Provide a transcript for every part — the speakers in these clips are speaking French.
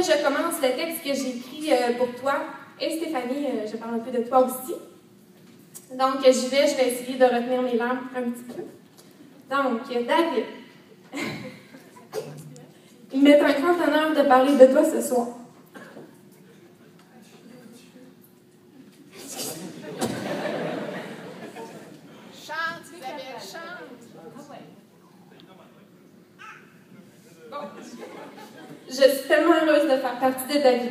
je commence le texte que j'ai écrit pour toi. Et Stéphanie, je parle un peu de toi aussi. Donc, je vais essayer de retenir mes larmes un petit peu. Donc, David, il m'est un grand honneur de parler de toi ce soir. Chante, Isabelle, chante! Bon. Je suis tellement heureuse de faire partie de ta vie.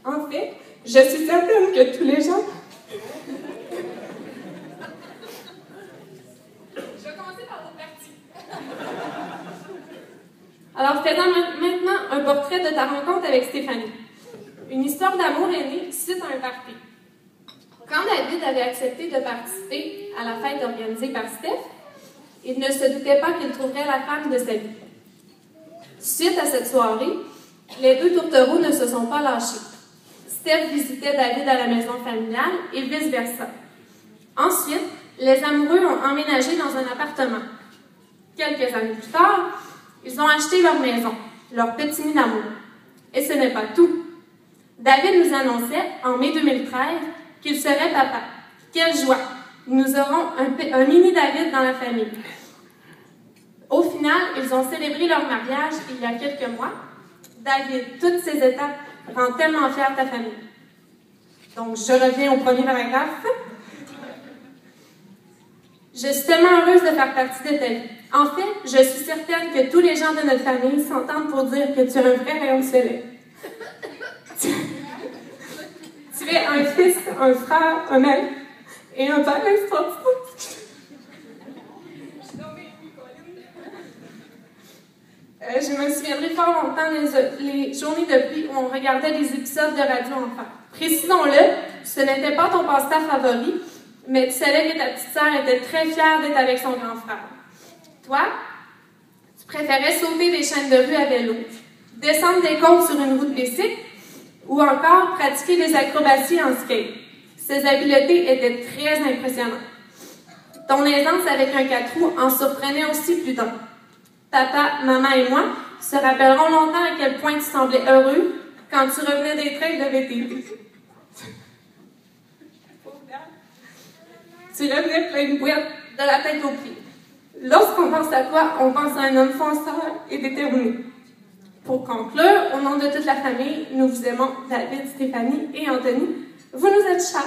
En fait, je suis certaine que tous les gens... Je vais commencer par l'autre partie. Alors, faisons maintenant un portrait de ta rencontre avec Stéphanie. Une histoire d'amour est née suite à un party. Quand David avait accepté de participer à la fête organisée par Steph, il ne se doutait pas qu'il trouverait la femme de sa vie. Suite à cette soirée, les deux tourtereaux ne se sont pas lâchés. Steph visitait David à la maison familiale et vice-versa. Ensuite, les amoureux ont emménagé dans un appartement. Quelques années plus tard, ils ont acheté leur maison, leur petit nid d'amour. Et ce n'est pas tout. David nous annonçait, en mai 2013, qu'il serait papa. Quelle joie! Nous aurons un mini David dans la famille. Au final, ils ont célébré leur mariage il y a quelques mois. David, toutes ces étapes rendent tellement fière ta famille. Donc, je reviens au premier paragraphe. Je suis tellement heureuse de faire partie de ta vie. En fait, je suis certaine que tous les gens de notre famille s'entendent pour dire que tu es un vrai rayon de soleil. Tu es un fils, un frère, un mari et un père extraordinaire. Je me souviendrai fort longtemps les journées de pluie où on regardait des épisodes de Radio Enfant. Précisons-le, ce n'était pas ton passe-temps favori, mais tu savais que ta petite sœur était très fière d'être avec son grand frère. Toi, tu préférais sauter des chaînes de rue à vélo, descendre des côtes sur une route de bicycle ou encore pratiquer des acrobaties en skate. Ces habiletés étaient très impressionnantes. Ton aisance avec un 4 roues en surprenait aussi plus d'un. Papa, maman et moi se rappellerons longtemps à quel point tu semblais heureux quand tu revenais des trails de VTT. Tu revenais plein de boîtes de la tête aux pieds. Lorsqu'on pense à toi, on pense à un homme fonceur et déterminé. Pour conclure, au nom de toute la famille, nous vous aimons, David, Stéphanie et Anthony. Vous nous êtes chers.